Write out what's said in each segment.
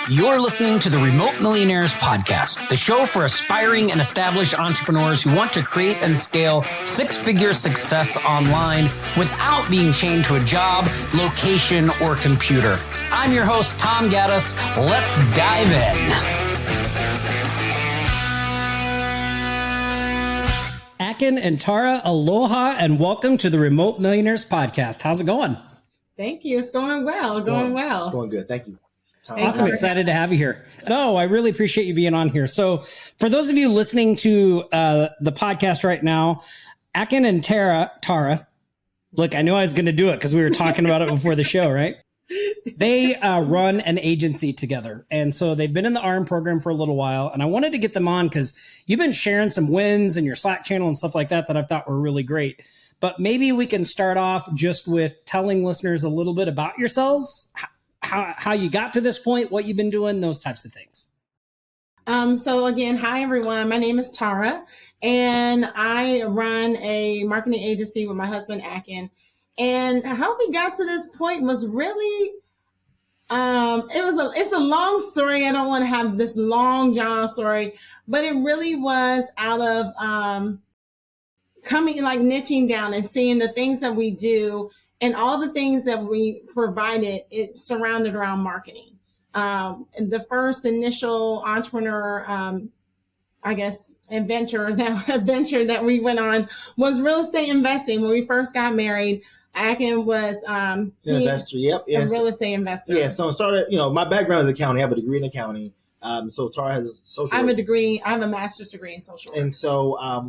You're listening to the Remote Millionaires podcast, the show for aspiring and established entrepreneurs who want to create and scale six-figure success online without being chained to a job, location, or computer. I'm your host, Tom Gaddis. Let's dive in. Akin and Tara, aloha, and welcome to the Remote Millionaires podcast. How's it going? Thank you. It's going well. It's going well. It's going good. Thank you. Awesome. Excited to have you here. No, I really appreciate you being on here. So for those of you listening to the podcast right now, Akin and Tara, look, I knew I was going to do it because we were talking about it before the show, right? They run an agency together. And so they've been in the ARM program for a little while. And I wanted to get them on because you've been sharing some wins in your Slack channel and stuff like that I thought were really great. But maybe we can start off just with telling listeners a little bit about yourselves, how you got to this point, what you've been doing, those types of things. So again, hi everyone. My name is Tara, and I run a marketing agency with my husband Akin. And how we got to this point was really, it's a long story. I don't want to have this long John story, but it really was out of coming, like niching down and seeing the things that we do. And all the things that we provided, it surrounded around marketing. And the first initial entrepreneur, adventure that we went on was real estate investing. When we first got married, Akin was an investor. Yep, a real estate investor. Yeah. So I started. My background is accounting. I have a degree in accounting. So Tara has social. I have a master's degree in social work. And so I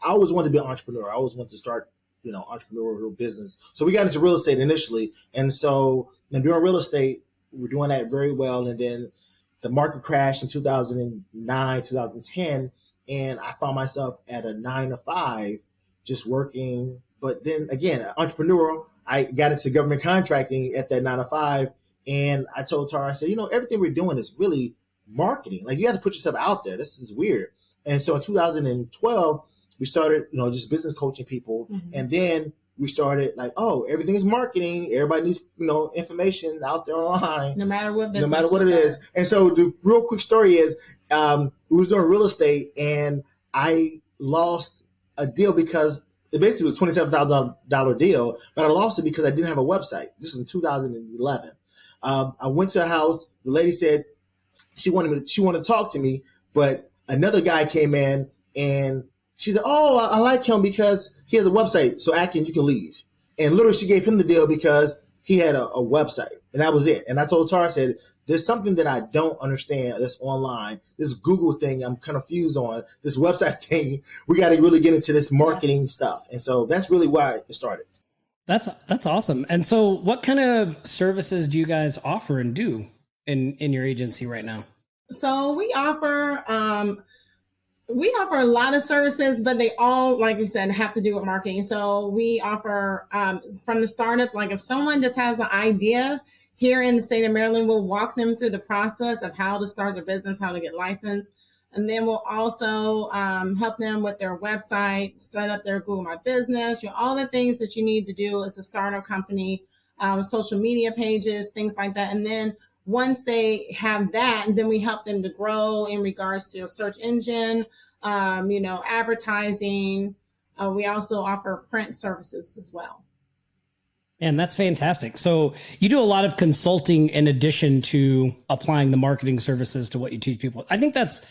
always wanted to be an entrepreneur. I always wanted to start entrepreneurial business. So we got into real estate initially. And so doing real estate, we're doing that very well. And then the market crashed in 2009, 2010. And I found myself at a 9-to-5 just working. But then again, entrepreneurial, I got into government contracting at that 9-to-5. And I told Tara, I said, everything we're doing is really marketing. Like you have to put yourself out there. This is weird. And so in 2012, we started, just business coaching people. Mm-hmm. And then we started like, everything is marketing. Everybody needs, information out there online. No matter what business. No matter what it is. And so the real quick story is we was doing real estate and I lost a deal because it basically was $27,000 deal, but I lost it because I didn't have a website. This was in 2011. I went to a house. The lady said she wanted to talk to me, but another guy came in and she said, I like him because he has a website. So Akin, you can leave. And literally she gave him the deal because he had a website. And that was it. And I told Tara, I said, there's something that I don't understand that's online. This Google thing I'm confused on. This website thing. We got to really get into this marketing stuff. And so that's really why it started. That's awesome. And so what kind of services do you guys offer and do in your agency right now? So we offer a lot of services, but they all, like we said, have to do with marketing. So we offer from the startup, like if someone just has an idea here in the state of Maryland, we'll walk them through the process of how to start their business, how to get licensed. And then we'll also help them with their website, set up their Google My Business, all the things that you need to do as a startup company, social media pages, things like that. And then once they have that, and then we help them to grow in regards to a search engine, advertising. We also offer print services as well. And that's fantastic. So you do a lot of consulting in addition to applying the marketing services to what you teach people. I think that's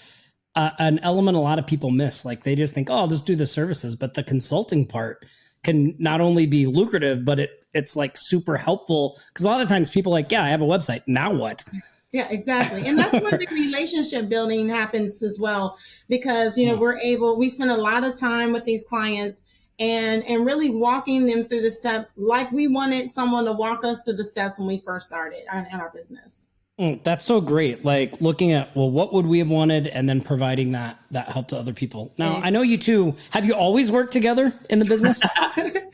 an element a lot of people miss. Like they just think, I'll just do the services. But the consulting part can not only be lucrative, but it's like super helpful. Because a lot of times people are like, I have a website. Now what? Yeah, exactly. And that's where the relationship building happens as well, because, we spend a lot of time with these clients and really walking them through the steps like we wanted someone to walk us through the steps when we first started in our business. That's so great. Like looking at, what would we have wanted and then providing that help to other people. Now, I know you two, have you always worked together in the business?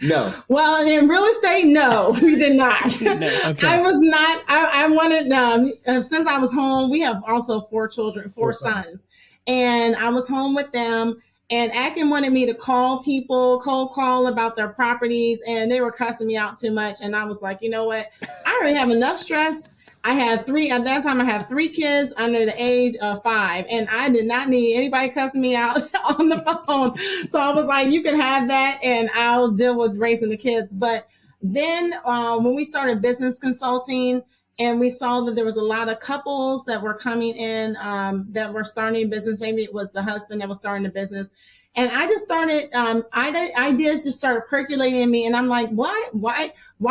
No. Well, in real estate, no, we did not. No, okay. I was not, I wanted, since I was home, we have also four sons, and I was home with them. And Akin wanted me to call people, cold call about their properties, and they were cussing me out too much. And I was like, you know what? I already have enough stress I had at that time I had 3 kids under the age of 5, and I did not need anybody cussing me out on the phone. So I was like, you can have that and I'll deal with raising the kids. But then when we started business consulting, and we saw that there was a lot of couples that were coming in that were starting a business. Maybe it was the husband that was starting a business. And I just started, ideas just started percolating in me. And I'm like, why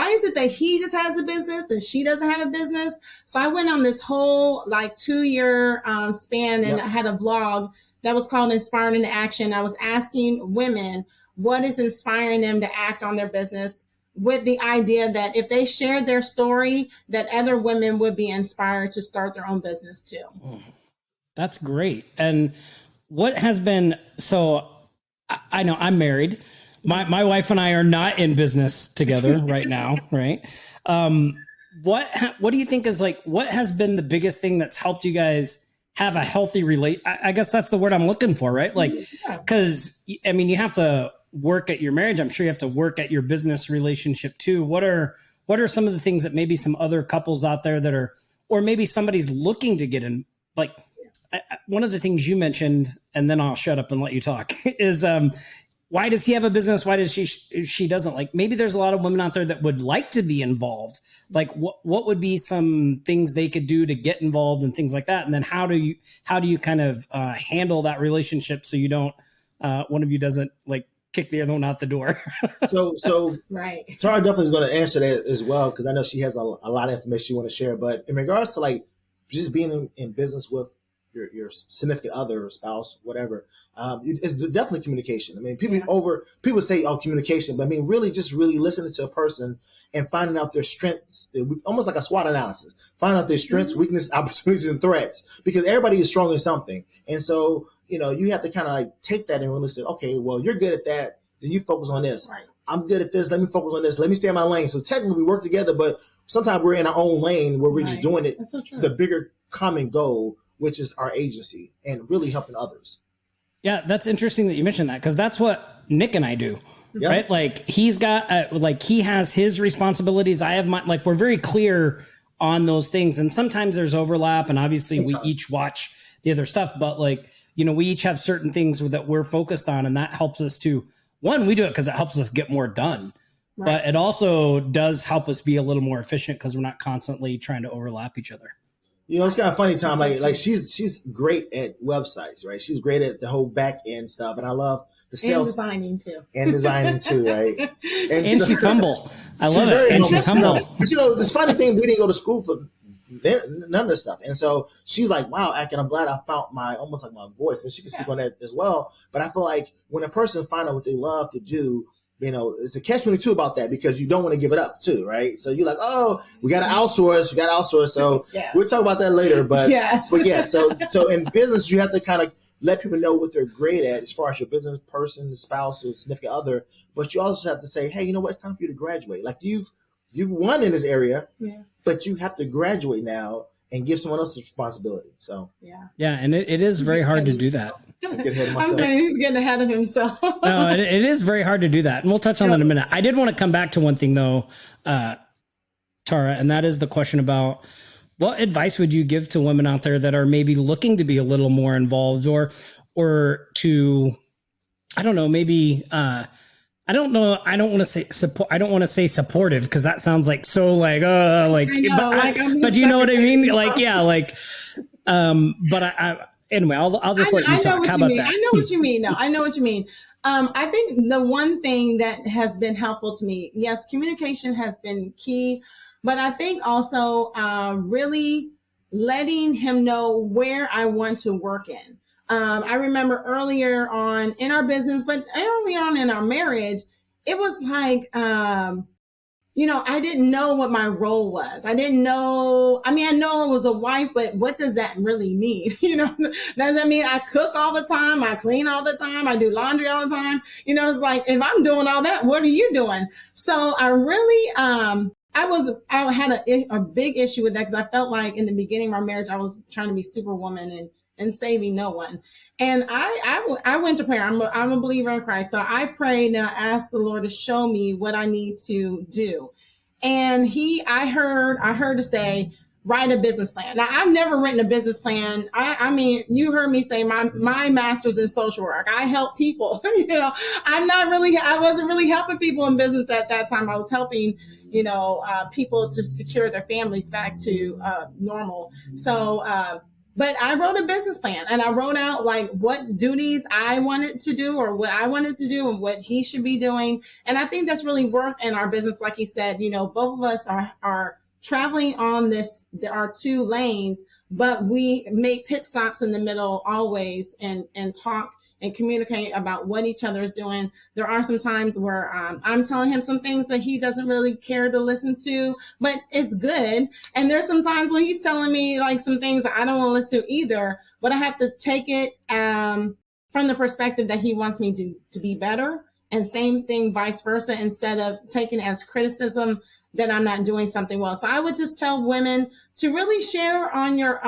is it that he just has a business and she doesn't have a business? So I went on this whole like 2-year span, and I had a blog that was called Inspired into Action. I was asking women what is inspiring them to act on their business, with the idea that if they shared their story, that other women would be inspired to start their own business too. That's great. And what has been, so I know I'm married. My wife and I are not in business together right now. Right. What do you think is like, what has been the biggest thing that's helped you guys have a healthy I guess that's the word I'm looking for, right? Like, cause I mean, you have to work at your marriage. I'm sure you have to work at your business relationship too. What are some of the things that maybe some other couples out there that are, or maybe somebody's looking to get in, like one of the things you mentioned, and then I'll shut up and let you talk, is why does he have a business? Why does she doesn't? Like, maybe there's a lot of women out there that would like to be involved. Like what would be some things they could do to get involved and things like that? And then how do you kind of handle that relationship so you don't, one of you doesn't like kick the other one out the door? So right. Tara definitely is going to answer that as well, because I know she has a lot of information she want to share. But in regards to like just being in business with your significant other or spouse, whatever, it's definitely communication. I mean, people say, oh, communication, but I mean, really listening to a person and finding out their strengths, almost like a SWOT analysis, finding out their strengths, weaknesses, opportunities, and threats, because everybody is strong in something. And so, you have to kind of like take that and really say, okay, well, you're good at that, then you focus on this. Right. I'm good at this. Let me focus on this. Let me stay in my lane. So technically we work together, but sometimes we're in our own lane where we're just doing it to the bigger common goal, which is our agency and really helping others. Yeah, that's interesting that you mentioned that, because that's what Nick and I do, right? Like he's got, he has his responsibilities. I have mine. Like we're very clear on those things. And sometimes there's overlap, and obviously we each watch the other stuff, but like, we each have certain things that we're focused on, and that helps us to, one, we do it because it helps us get more done, but it also does help us be a little more efficient because we're not constantly trying to overlap each other. It's kind of funny, Tom. Like she's great at websites, right? She's great at the whole back end stuff, and I love the sales and designing too, right? And she's humble. I love it. And she's humble. But this funny thing, we didn't go to school for none of this stuff, and so she's like, "Wow, Akin, I'm glad I found almost like my voice." And she can speak on that as well. But I feel like when a person finds out what they love to do, it's a catch-22 about that, because you don't want to give it up too, right? So you're like, oh, we got to outsource. So we'll talk about that later. But but yeah, so in business, you have to kind of let people know what they're great at as far as your business person, spouse, or significant other. But you also have to say, hey, you know what? It's time for you to graduate. Like you've won in this area, but you have to graduate now and give someone else the responsibility. So and it is very hard to do that. I'm saying he's getting ahead of himself. No, it is very hard to do that, and we'll touch on that in a minute. I did want to come back to one thing though, Tara, and that is the question about what advice would you give to women out there that are maybe looking to be a little more involved, or to, I don't know, maybe. I don't know. I don't want to say support. I don't want to say supportive, because that sounds like so like but you know what I mean? Like but anyway, I'll just let you talk. How about that? I know what you mean. No, I know what you mean. I think the one thing that has been helpful to me, yes, communication has been key, but I think also really letting him know where I want to work in. I remember earlier on in our business, but early on in our marriage, it was like, I didn't know what my role was. I didn't know. I mean, I know I was a wife, but what does that really mean? Does that mean I cook all the time? I clean all the time? I do laundry all the time? It's like, if I'm doing all that, what are you doing? So I really, I had a big issue with that, because I felt like in the beginning of our marriage, I was trying to be superwoman and saving no one. And I went to prayer. I'm a believer in Christ. So I prayed and I asked the Lord to show me what I need to do. And I heard to say, write a business plan. Now, I've never written a business plan. I mean, you heard me say my master's in social work. I help people. I wasn't really helping people in business at that time. I was helping, people to secure their families back to normal. So, but I wrote a business plan and I wrote out like what duties I wanted to do or what I wanted to do and what he should be doing. And I think that's really worked in our business. Like he said, both of us are traveling on there are two lanes, but we make pit stops in the middle always and talk and communicate about what each other is doing. There are some times where I'm telling him some things that he doesn't really care to listen to, but it's good. And there's some times when he's telling me like some things that I don't want to listen to either, but I have to take it from the perspective that he wants me to be better. And same thing, vice versa, instead of taking it as criticism that I'm not doing something well. So I would just tell women to really share on your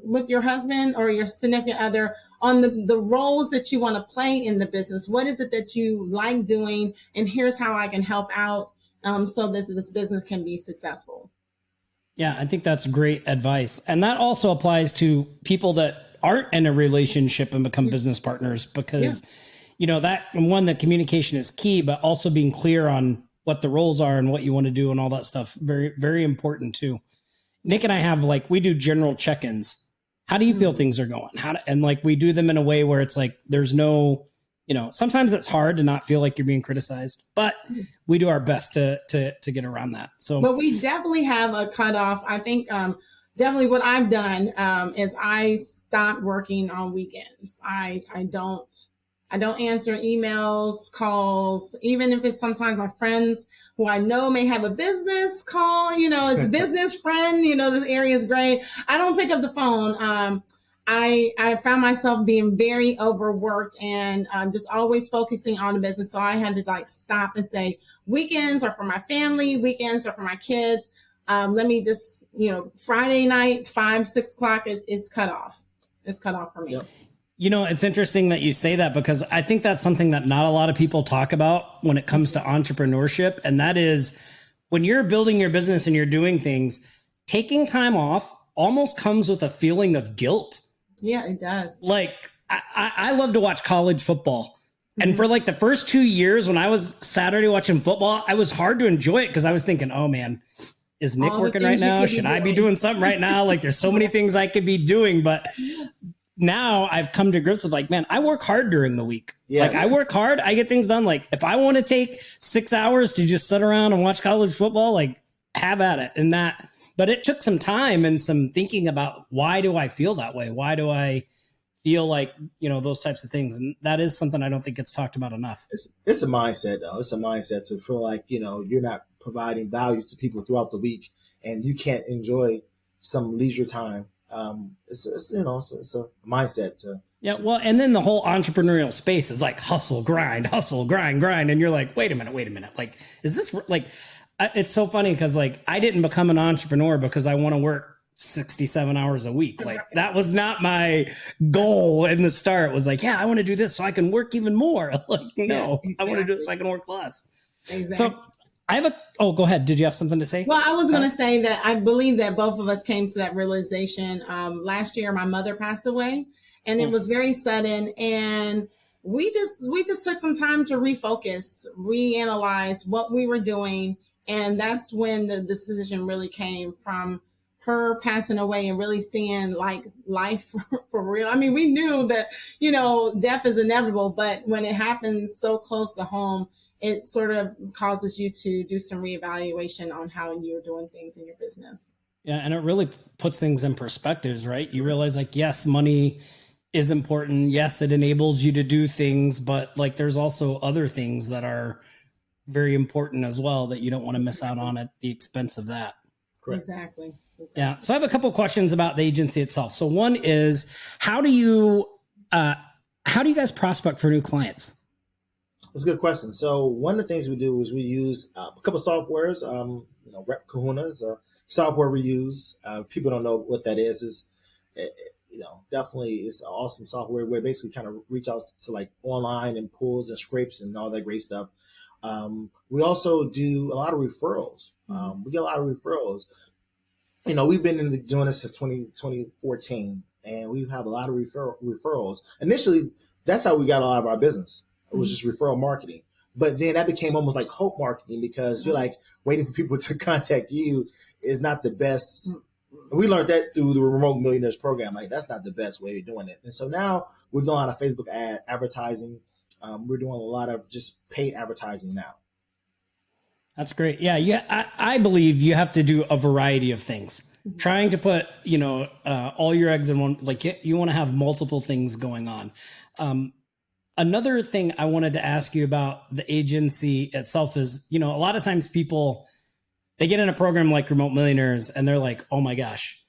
with your husband or your significant other on the roles that you want to play in the business. What is it that you like doing? And here's how I can help out so this business can be successful. Yeah, I think that's great advice. And that also applies to people that aren't in a relationship and become business partners because, that one, the communication is key, but also being clear on what the roles are and what you want to do and all that stuff. Very, very important too. Nick and I we do general check-ins. How do you feel things are going? And we do them in a way where it's like, there's no, sometimes it's hard to not feel like you're being criticized, but we do our best to get around that. So, but we definitely have a cutoff. I think, definitely what I've done, is I stopped working on weekends. I don't answer emails, calls, even if it's sometimes my friends who I know may have a business call, it's a business friend, this area is great. I don't pick up the phone. I found myself being very overworked and just always focusing on the business. So I had to stop and say weekends are for my family, weekends are for my kids. Let me just, Friday night, 5-6 o'clock is cut off. It's cut off for me. Yep. It's interesting that you say that because I think that's something that not a lot of people talk about when it comes to entrepreneurship. And that is when you're building your business and you're doing things, taking time off almost comes with a feeling of guilt. Yeah, it does. I love to watch college football. And for the first 2 years when I was Saturday watching football, I was hard to enjoy it because I was thinking, oh man, is Nick working right now? Should I be doing something right now? There's so many things I could be doing, but now I've come to grips with man, I work hard during the week. Yes. I work hard. I get things done. If I want to take 6 hours to just sit around and watch college football, have at it. But it took some time and some thinking about why do I feel that way? Why do I feel those types of things? And that is something I don't think gets talked about enough. It's a mindset though. It's a mindset to feel like, you're not providing value to people throughout the week and you can't enjoy some leisure time. It's a mindset well, and then the whole entrepreneurial space is hustle, grind, and you're wait a minute, is this it's so funny because I didn't become an entrepreneur because I want to work 67 hours a week. That was not my goal in the start. It was I want to do this so I can work even more. No, exactly. I want to do it so I can work less. Exactly. So I have go ahead. Did you have something to say? Well, I was going to say that I believe that both of us came to that realization. Last year, my mother passed away and it was very sudden. And we just took some time to refocus, reanalyze what we were doing. And that's when the decision really came from her passing away and really seeing life for real. I mean, we knew that, death is inevitable, but when it happens so close to home, it sort of causes you to do some reevaluation on how you're doing things in your business. Yeah. And it really puts things in perspectives, right? You realize yes, money is important. Yes, it enables you to do things, but there's also other things that are very important as well that you don't want to miss out on at the expense of that. Correct. Exactly. Yeah. So I have a couple of questions about the agency itself. So one is, how do you guys prospect for new clients? That's a good question. So one of the things we do is we use a couple of softwares. Rep Kahuna is a software we use. People don't know what that is. Definitely it's an awesome software where basically kind of reach out to online and pulls and scrapes and all that great stuff. We also do a lot of referrals. We get a lot of referrals. we've been doing this since 2014, and we have a lot of referrals. Initially, that's how we got a lot of our business. It was just referral marketing. But then that became almost like hope marketing, because you're like waiting for people to contact you is not the best. We learned that through the Remote Millionaires program. Like, that's not the best way of doing it. And so now we're doing a lot of Facebook advertising. We're doing a lot of just paid advertising now. That's great. Yeah. I believe you have to do a variety of things. Trying to put, all your eggs in one, like you want to have multiple things going on. Another thing I wanted to ask you about the agency itself is, a lot of times people, they get in a program like Remote Millionaires and they're like, oh my gosh,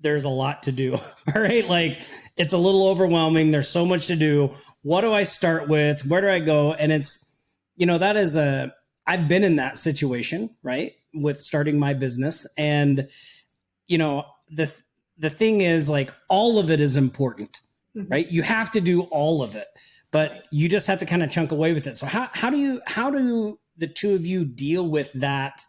there's a lot to do. All right. Like, it's a little overwhelming. There's so much to do. What do I start with? Where do I go? And it's, that is I've been in that situation, right? With starting my business. And, the thing is, like, all of it is important, right? You have to do all of it, but you just have to kind of chunk away with it. So how do the two of you deal with that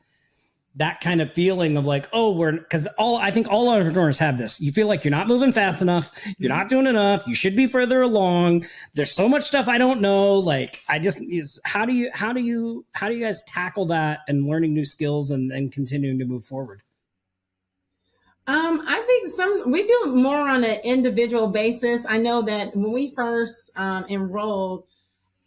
kind of feeling of like, because I think all entrepreneurs have this. You feel like you're not moving fast enough. You're not doing enough. You should be further along. There's so much stuff I don't know. Like, how do you guys tackle that and learning new skills and continuing to move forward? I think we do more on an individual basis. I know that when we first enrolled,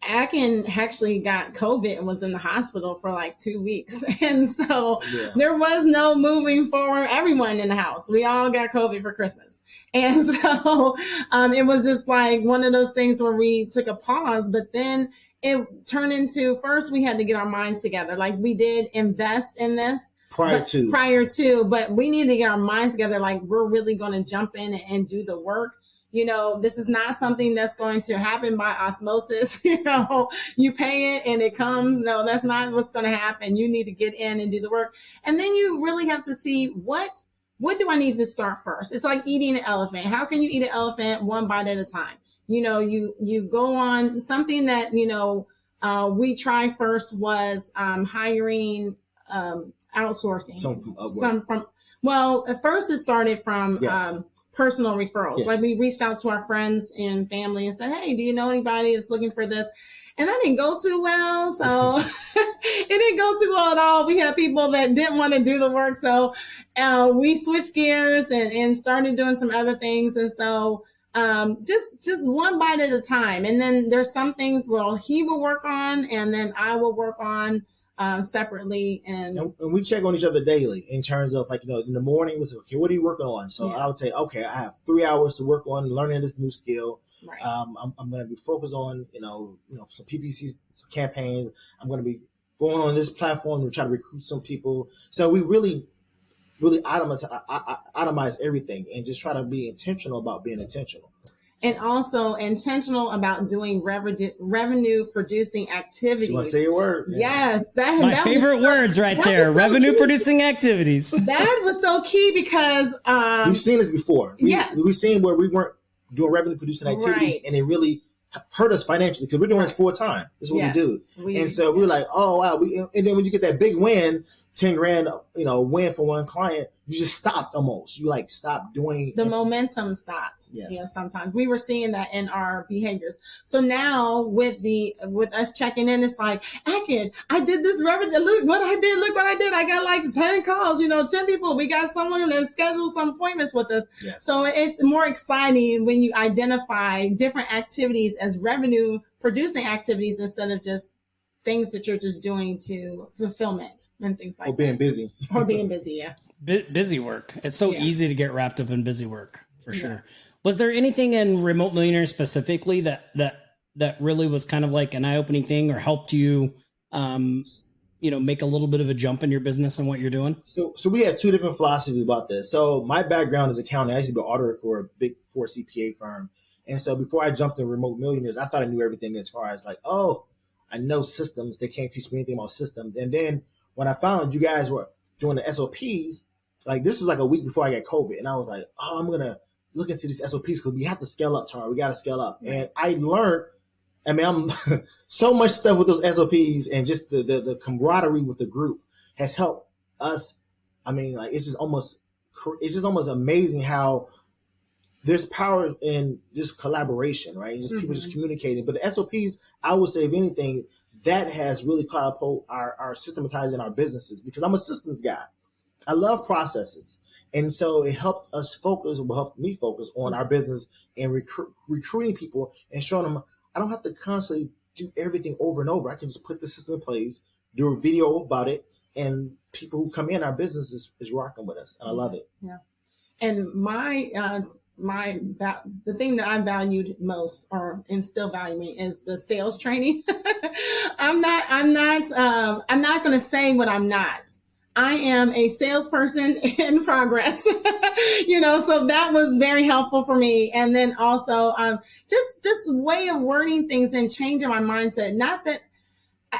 Akin actually got COVID and was in the hospital for like 2 weeks. And so there was no moving forward. Everyone in the house, we all got COVID for Christmas. And so it was just like one of those things where we took a pause, but then it turned into, first we had to get our minds together. Like, we did invest in this prior to, but we need to get our minds together. Like, we're really going to jump in and do the work. This is not something that's going to happen by osmosis. You pay it and it comes. No, that's not what's going to happen. You need to get in and do the work. And then you really have to see what do I need to start first? It's like eating an elephant. How can you eat an elephant one bite at a time? You go on something that, we tried first was outsourcing hiring, at first it started from personal referrals. Yes. Like, we reached out to our friends and family and said, hey, do you know anybody that's looking for this? And that didn't go too well. So it didn't go too well at all. We had people that didn't want to do the work. So we switched gears and started doing some other things. And so just one bite at a time. And then there's some things where he will work on and then I will work on separately. And we check on each other daily in terms of, like, in the morning, we say, okay, what are you working on? So I would say, okay, I have 3 hours to work on learning this new skill. Right. I'm going to be focused on, some PPC campaigns. I'm going to be going on this platform to try to recruit some people. So we really itemize everything and just try to be intentional about being intentional. And also intentional about doing revenue producing activities. You want to say a word? Yes. My favorite words right there. Revenue producing activities. That was so key because we've seen this before. Yes. We've seen where we weren't doing revenue producing activities, and it really hurt us financially because we're doing this full time. This is what we do. And so we're like, oh wow. And then when you get that big win, 10 grand, win for one client, you just stopped almost. You like stopped doing the momentum stopped. Yes. Sometimes we were seeing that in our behaviors. So now with us checking in, it's like, Akin, I did this revenue. Look what I did. I got like 10 calls, 10 people. We got someone that scheduled some appointments with us. Yes. So it's more exciting when you identify different activities as revenue producing activities instead of just things that you're just doing to fulfillment and things like that. Or being busy. Yeah. Busy work. It's so easy to get wrapped up in busy work, for sure. Was there anything in Remote Millionaires specifically that really was kind of like an eye-opening thing or helped you, make a little bit of a jump in your business and what you're doing? So we have two different philosophies about this. So my background is accounting. I used to be an auditor for a big 4 CPA firm. And so before I jumped in Remote Millionaires, I thought I knew everything as far as like, I know systems. They can't teach me anything about systems. And then when I found out you guys were doing the SOPs, like this was like a week before I got COVID. And I was like, I'm going to look into these SOPs because we have to scale up, Tara. We got to scale up. And I learned, I'm so much stuff with those SOPs and just the camaraderie with the group has helped us. It's just almost it's just almost amazing how there's power in just collaboration, right? Just people just communicating. But the SOPs, I would say, if anything, that has really catapulted our systematizing our businesses, because I'm a systems guy. I love processes. And so it helped me focus on our business and recruiting people and showing them I don't have to constantly do everything over and over. I can just put the system in place, do a video about it, and people who come in our business is rocking with us. And I love it. Yeah. And the thing that I valued most, and still valuing, is the sales training. I'm not going to say what I'm not. I am a salesperson in progress, so that was very helpful for me. And then also, just way of wording things and changing my mindset. Not that,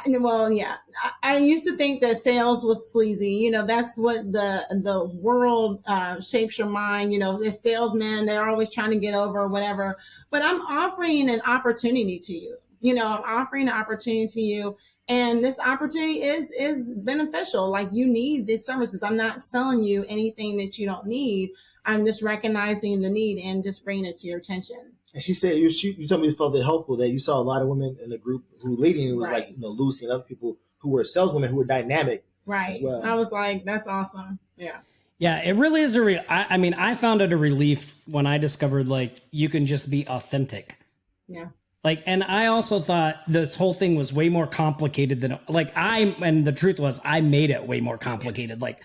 well, yeah, I used to think that sales was sleazy. That's what the world shapes your mind. The salesmen, they're always trying to get over or whatever. But I'm offering an opportunity to you. I'm offering an opportunity to you. And this opportunity is beneficial. Like, you need these services. I'm not selling you anything that you don't need. I'm just recognizing the need and just bringing it to your attention. And she said, you told me you felt it helpful that you saw a lot of women in the group who leading. It was right. like, Lucy and other people who were saleswomen who were dynamic. Right. As well. I was like, that's awesome. Yeah. Yeah, it really is I found it a relief when I discovered, like, you can just be authentic. Yeah. Like, and I also thought this whole thing was way more complicated than, and the truth was, I made it way more complicated. Like,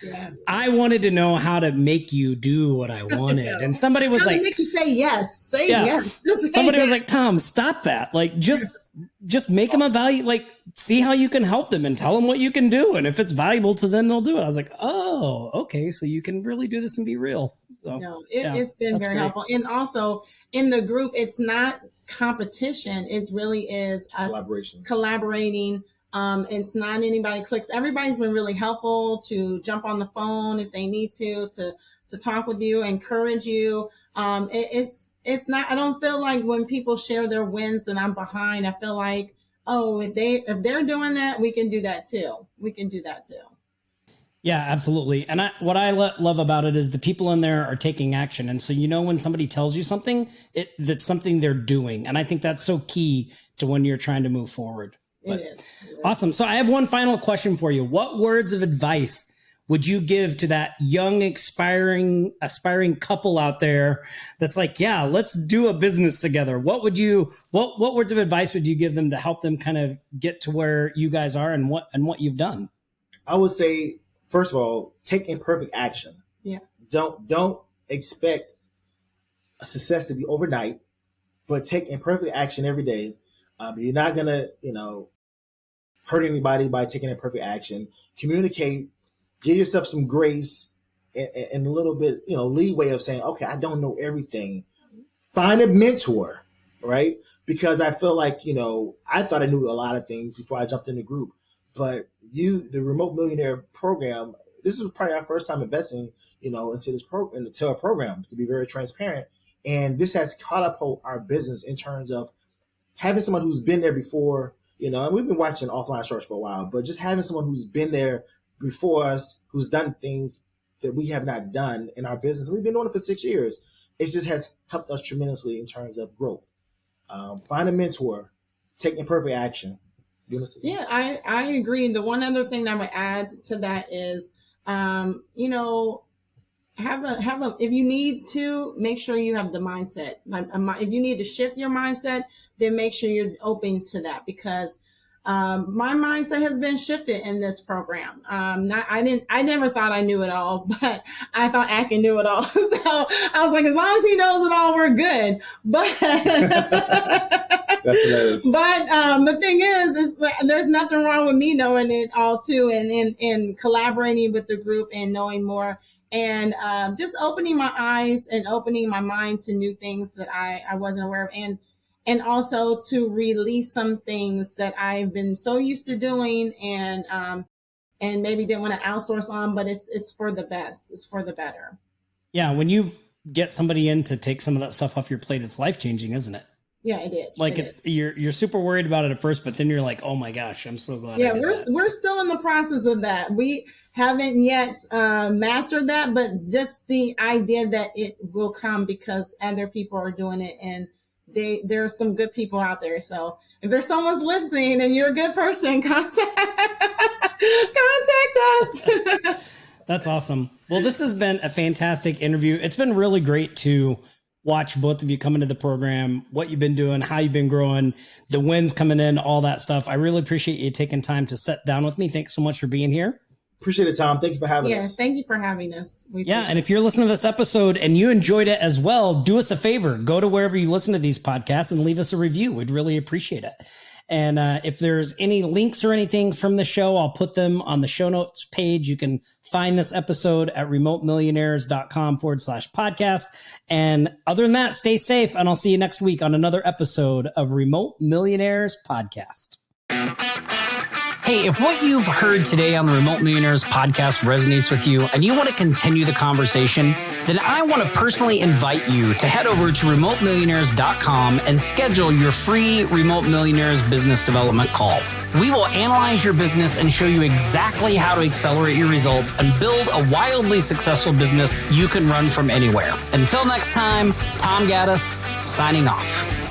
I wanted to know how to make you do what I wanted. And somebody was like, make you say yes, yes. Somebody was like, Tom, stop that. Like, just make them a value, like, see how you can help them and tell them what you can do. And if it's valuable to them, they'll do it. I was like, oh, okay. So you can really do this and be real. So it's been very helpful. And also in the group, it's not competition. It really is us collaborating. It's not anybody clicks. Everybody's been really helpful to jump on the phone if they need to talk with you, encourage you. It's not, I don't feel like when people share their wins that I'm behind. I feel like, if they're doing that, we can do that too. Yeah, absolutely. And what I love about it is the people in there are taking action. And so, when somebody tells you something, that's something they're doing. And I think that's so key to when you're trying to move forward. It is. Awesome. So I have one final question for you. What words of advice would you give to that young, aspiring couple out there that's like, yeah, let's do a business together? What words of advice would you give them to help them kind of get to where you guys are and what you've done? I would say, first of all, take imperfect action. Yeah. Don't expect a success to be overnight, but take imperfect action every day. You're not gonna, hurt anybody by taking imperfect action. Communicate. Give yourself some grace and a little bit, leeway of saying, okay, I don't know everything. Find a mentor, right? Because I feel like, I thought I knew a lot of things before I jumped in the group. But the Remote Millionaire program, this is probably our first time investing, into this program, into a program, to be very transparent. And this has catapulted our business in terms of having someone who's been there before, and we've been watching offline shorts for a while, but just having someone who's been there before us, who's done things that we have not done in our business. We've been doing it for 6 years. It just has helped us tremendously in terms of growth. Find a mentor, take imperfect action. Yeah, I agree. The one other thing I would add to that is, have a, if you need to, make sure you have the mindset. Like, if you need to shift your mindset, then make sure you're open to that, because my mindset has been shifted in this program. I never thought I knew it all, but I thought Akin knew it all. So I was like, as long as he knows it all, we're good. But that's hilarious. But the thing is there's nothing wrong with me knowing it all too, and collaborating with the group and knowing more, and just opening my eyes and opening my mind to new things that I wasn't aware of, and also to release some things that I've been so used to doing and maybe didn't want to outsource on, but it's for the best. It's for the better. Yeah. When you get somebody in to take some of that stuff off your plate, it's life-changing, isn't it? Yeah, it is. Like you're super worried about it at first, but then you're like, oh my gosh, I'm so glad. Yeah, we're still in the process of that. We haven't yet mastered that, but just the idea that it will come because other people are doing it, and there's some good people out there. So if there's someone's listening and you're a good person, contact us. That's awesome. Well, this has been a fantastic interview. It's been really great to watch both of you come into the program, what you've been doing, how you've been growing, the wins coming in, all that stuff. I really appreciate you taking time to sit down with me. Thanks so much for being here. Appreciate it, Tom. Thank you for having us. Yeah, thank you for having us. And if you're listening to this episode and you enjoyed it as well, do us a favor. Go to wherever you listen to these podcasts and leave us a review. We'd really appreciate it. And if there's any links or anything from the show, I'll put them on the show notes page. You can find this episode at remotemillionaires.com/podcast. And other than that, stay safe. And I'll see you next week on another episode of Remote Millionaires Podcast. Hey, if what you've heard today on the Remote Millionaires podcast resonates with you and you want to continue the conversation, then I want to personally invite you to head over to remotemillionaires.com and schedule your free Remote Millionaires business development call. We will analyze your business and show you exactly how to accelerate your results and build a wildly successful business you can run from anywhere. Until next time, Tom Gaddis signing off.